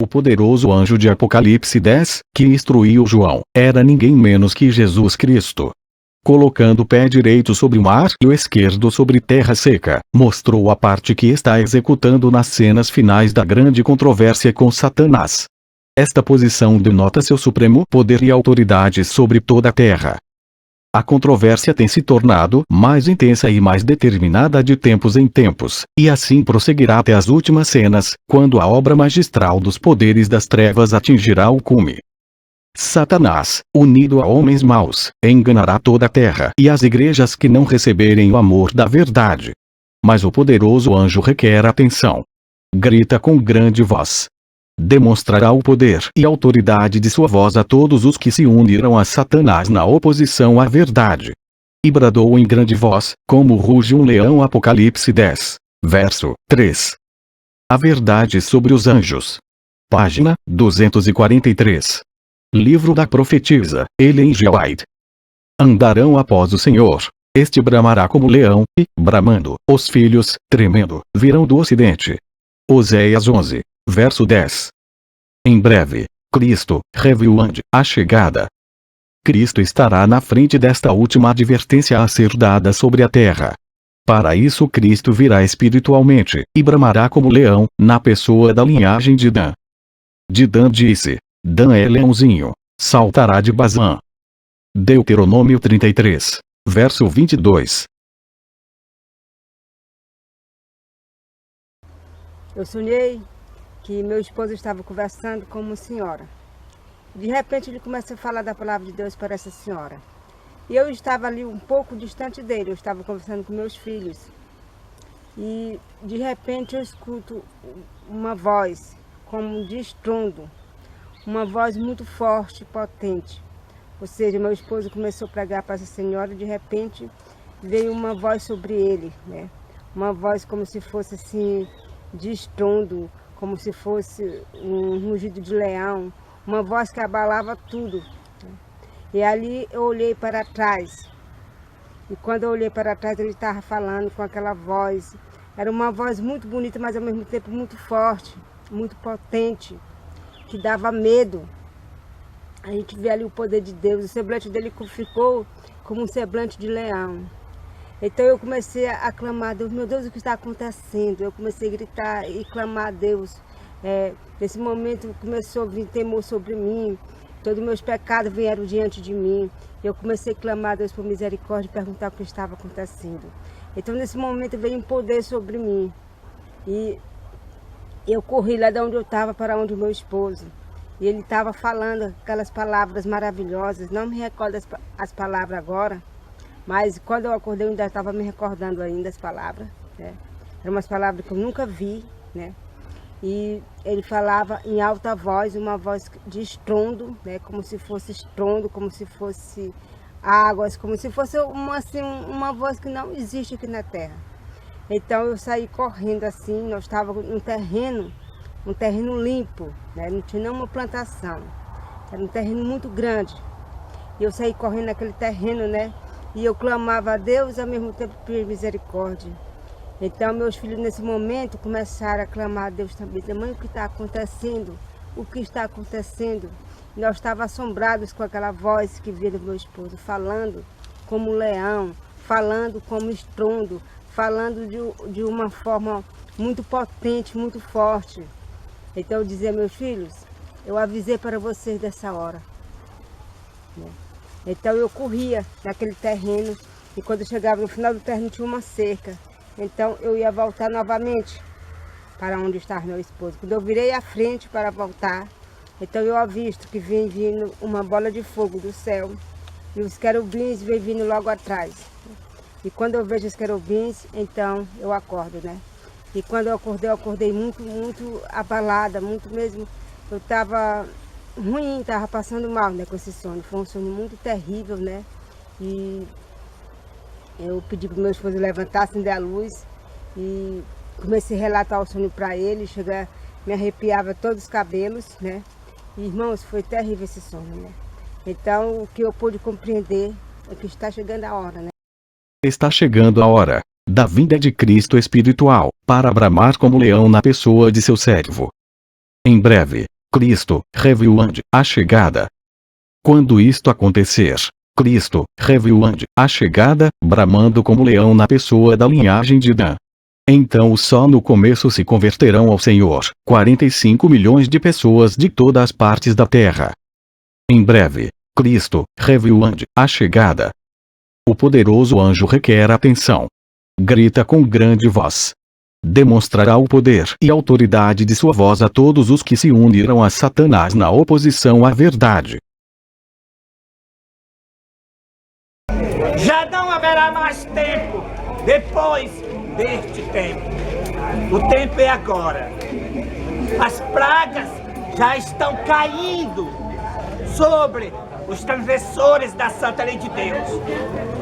poderoso anjo de Apocalipse 10, que instruiu João, era ninguém menos que Jesus Cristo. Colocando o pé direito sobre o mar e o esquerdo sobre terra seca, mostrou a parte que está executando nas cenas finais da grande controvérsia com Satanás. Esta posição denota seu supremo poder e autoridade sobre toda a terra. A controvérsia tem se tornado mais intensa e mais determinada de tempos em tempos, e assim prosseguirá até as últimas cenas, quando a obra magistral dos poderes das trevas atingirá o cume. Satanás, unido a homens maus, enganará toda a terra e as igrejas que não receberem o amor da verdade. Mas o poderoso anjo requer atenção. Grita com grande voz. Demonstrará o poder e autoridade de sua voz a todos os que se uniram a Satanás na oposição à verdade. E bradou em grande voz, como ruge um leão. Apocalipse 10, verso 3. A verdade sobre os anjos. Página 243. Livro da profetisa, Ellen G. White. Andarão após o Senhor. Este bramará como leão, e, bramando, os filhos, tremendo, virão do ocidente. Oséias 11, verso 10. Em breve, Cristo, revealando a chegada. Cristo estará na frente desta última advertência a ser dada sobre a terra. Para isso Cristo virá espiritualmente, e bramará como leão, na pessoa da linhagem de Dan. De Dan disse: Dan é leãozinho, saltará de Bazã. Deuteronômio 33, verso 22. Eu sonhei que meu esposo estava conversando com uma senhora. De repente ele começa a falar da palavra de Deus para essa senhora. E eu estava ali um pouco distante dele, eu estava conversando com meus filhos. E de repente eu escuto uma voz, como de estrondo. Uma voz muito forte e potente. Ou seja, meu esposo começou a pregar para essa senhora e de repente veio uma voz sobre ele, né? Uma voz como se fosse assim, de estrondo, como se fosse um rugido de leão, uma voz que abalava tudo. E ali eu olhei para trás. E quando eu olhei para trás ele estava falando com aquela voz. Era uma voz muito bonita, mas ao mesmo tempo muito forte, muito potente, que dava medo. A gente vê ali o poder de Deus, o semblante dele ficou como um semblante de leão. Então eu comecei a clamar a Deus: meu Deus, o que está acontecendo? Eu comecei a gritar e clamar a Deus. Nesse momento começou a vir temor sobre mim, todos os meus pecados vieram diante de mim. Eu comecei a clamar a Deus por misericórdia e perguntar o que estava acontecendo. Então nesse momento veio um poder sobre mim. E eu corri lá de onde eu estava para onde o meu esposo. E ele estava falando aquelas palavras maravilhosas. Não me recordo as palavras agora, mas quando eu acordei eu ainda estava me recordando ainda as palavras, né? Eram umas palavras que eu nunca vi, né? E ele falava em alta voz, uma voz de estrondo, né? Como se fosse estrondo, como se fosse águas, como se fosse uma voz que não existe aqui na terra. Então eu saí correndo assim, nós estávamos num terreno limpo, né? Não tinha nenhuma plantação, era um terreno muito grande. E eu saí correndo naquele terreno, né? E eu clamava a Deus, ao mesmo tempo pedia misericórdia. Então meus filhos nesse momento começaram a clamar a Deus também: mãe, o que está acontecendo? O que está acontecendo? E nós estávamos assombrados com aquela voz que vinha do meu esposo, falando como um leão, falando como estrondo, falando de uma forma muito potente, muito forte. Então eu dizia: meus filhos, eu avisei para vocês dessa hora. Então eu corria naquele terreno e quando eu chegava no final do terreno tinha uma cerca. Então eu ia voltar novamente para onde estava meu esposo. Quando eu virei à frente para voltar, então eu avisto que vem vindo uma bola de fogo do céu e os querubins vêm vindo logo atrás. E quando eu vejo os querubins, então eu acordo, né? E quando eu acordei muito, muito abalada, muito mesmo. Eu estava ruim, estava passando mal, né, com esse sonho. Foi um sonho muito terrível, né? E eu pedi para o meu esposo levantar, acender a luz e comecei a relatar o sonho para ele. Me arrepiava todos os cabelos, né? E, irmãos, foi terrível esse sonho, né? Então, o que eu pude compreender é que está chegando a hora, né? Está chegando a hora da vinda de Cristo espiritual, para bramar como leão na pessoa de seu servo. Em breve, Cristo, revelant, a chegada. Quando isto acontecer, Cristo, revelant, a chegada, bramando como leão na pessoa da linhagem de Dan. Então só no começo se converterão ao Senhor, 45 milhões de pessoas de todas as partes da terra. Em breve, Cristo, revelant, a chegada. O poderoso anjo requer atenção. Grita com grande voz. Demonstrará o poder e autoridade de sua voz a todos os que se uniram a Satanás na oposição à verdade. Já não haverá mais tempo depois deste tempo. O tempo é agora. As pragas já estão caindo sobre os transgressores da santa lei de Deus.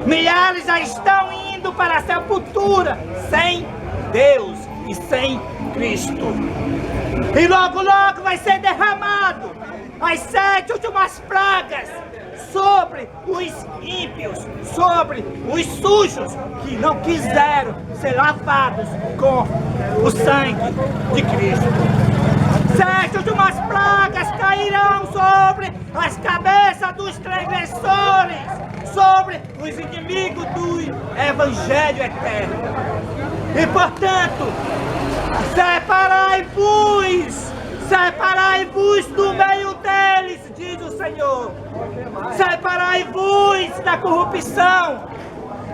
Milhares já estão indo para a sepultura sem Deus e sem Cristo. E logo logo vai ser derramado as 7 últimas pragas sobre os ímpios, sobre os sujos que não quiseram ser lavados com o sangue de Cristo. 7 últimas pragas cairão sobre as cabeças dos transgressores, sobre os inimigos do Evangelho eterno. E portanto, separai-vos do meio deles, diz o Senhor. Separai-vos da corrupção.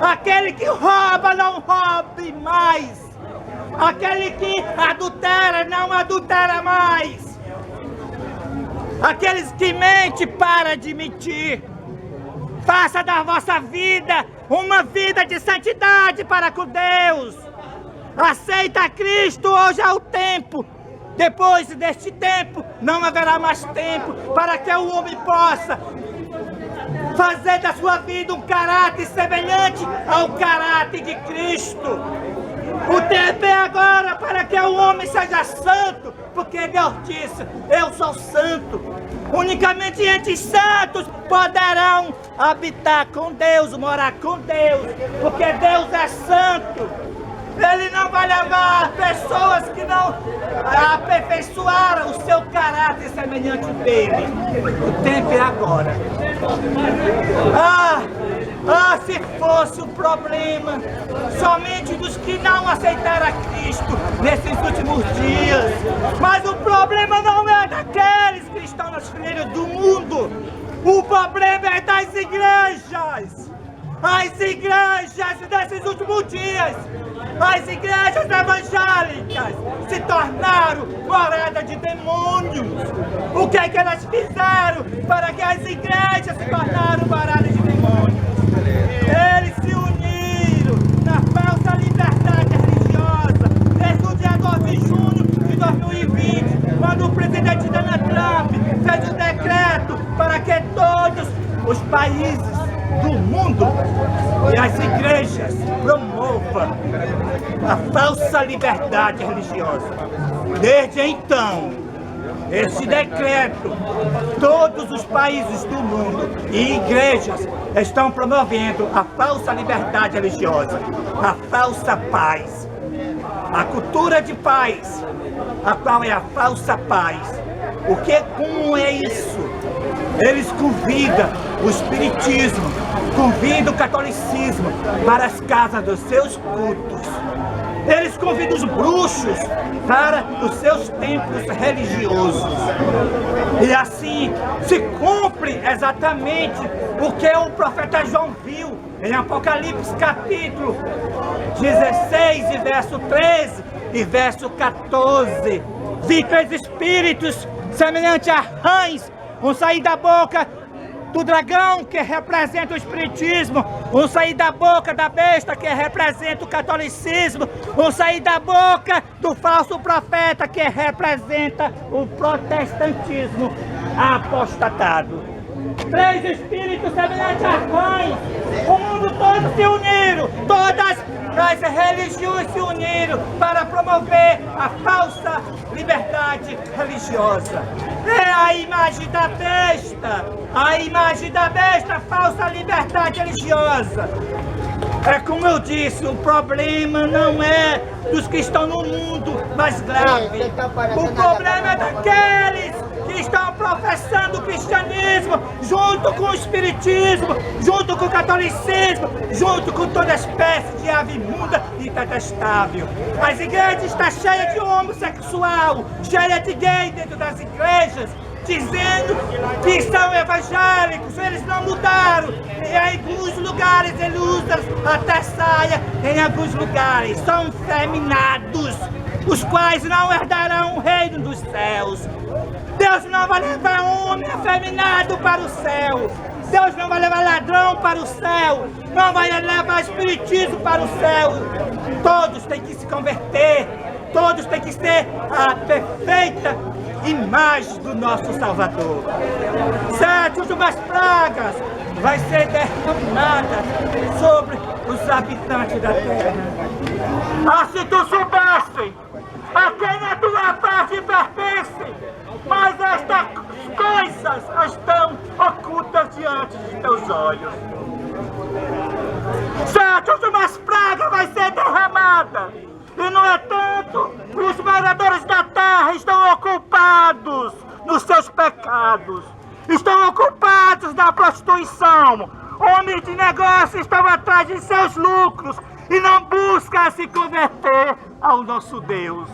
Aquele que rouba, não roube mais. Aquele que adultera, não adultera mais. Aqueles que mentem, para de mentir. Faça da vossa vida uma vida de santidade para com Deus. Aceita Cristo, hoje é o tempo. Depois deste tempo, não haverá mais tempo para que o homem possa fazer da sua vida um caráter semelhante ao caráter de Cristo. O tempo é agora para que o homem seja santo, porque Deus disse, eu sou santo. Unicamente entre santos poderão habitar com Deus, morar com Deus, porque Deus é santo. Ele não vai levar pessoas que não aperfeiçoaram o seu caráter semelhante dele. O tempo é agora. Se fosse o problema somente dos que não aceitaram a Cristo nesses últimos dias. Mas o problema não é daqueles que estão nas fileiras do mundo. O problema é das igrejas. As igrejas desses últimos dias, as igrejas evangélicas se tornaram morada de demônios. O que é que elas fizeram para que as igrejas se tornaram morada de demônios? Eles se uniram na falsa liberdade religiosa desde o dia 9 de junho de 2020, quando o presidente Donald Trump fez um decreto para que todos os países do mundo e as igrejas promovam a falsa liberdade religiosa. Desde então, esse decreto, todos os países do mundo e igrejas estão promovendo a falsa liberdade religiosa, a falsa paz, a cultura de paz, a qual é a falsa paz. Como é isso? Eles convidam o espiritismo, convidam o catolicismo para as casas dos seus cultos. Eles convidam os bruxos para os seus templos religiosos. E assim se cumpre exatamente o que o profeta João viu em Apocalipse capítulo 16, e verso 13 e verso 14. Vi 3 espíritos semelhantes a rãs, um sair da boca do dragão, que representa o espiritismo, um sair da boca da besta, que representa o catolicismo, um sair da boca do falso profeta, que representa o protestantismo apostatado. 3 espíritos semelhantes a rãs, o mundo todo se uniram, todas as religiões se uniram para promover a falsa liberdade religiosa. É a imagem da besta, a falsa liberdade religiosa. É como eu disse, o problema não é dos que estão no mundo mais grave. O problema é daqueles professando o cristianismo, junto com o espiritismo, junto com o catolicismo, junto com toda espécie de ave imunda e detestável. As igrejas estão cheias de homossexual, cheias de gay dentro das igrejas, dizendo que são evangélicos. Eles não mudaram. Em alguns lugares eles usam até saia, em alguns lugares são feminados, os quais não herdarão o reino dos céus. Deus não vai levar homem afeminado para o céu. Deus não vai levar ladrão para o céu. Não vai levar espiritismo para o céu. Todos têm que se converter. Todos têm que ser a perfeita imagem do nosso Salvador. 7 últimas pragas vai ser derramadas sobre os habitantes da terra. Ah, se tu soubesse a quem a tua parte pertence, mas estas coisas estão ocultas diante de teus olhos. 7 últimas pragas vai ser derramada. E no entanto, os moradores da terra estão ocupados nos seus pecados. Estão ocupados na prostituição. Homens de negócio estão atrás de seus lucros e não buscam se converter ao nosso Deus.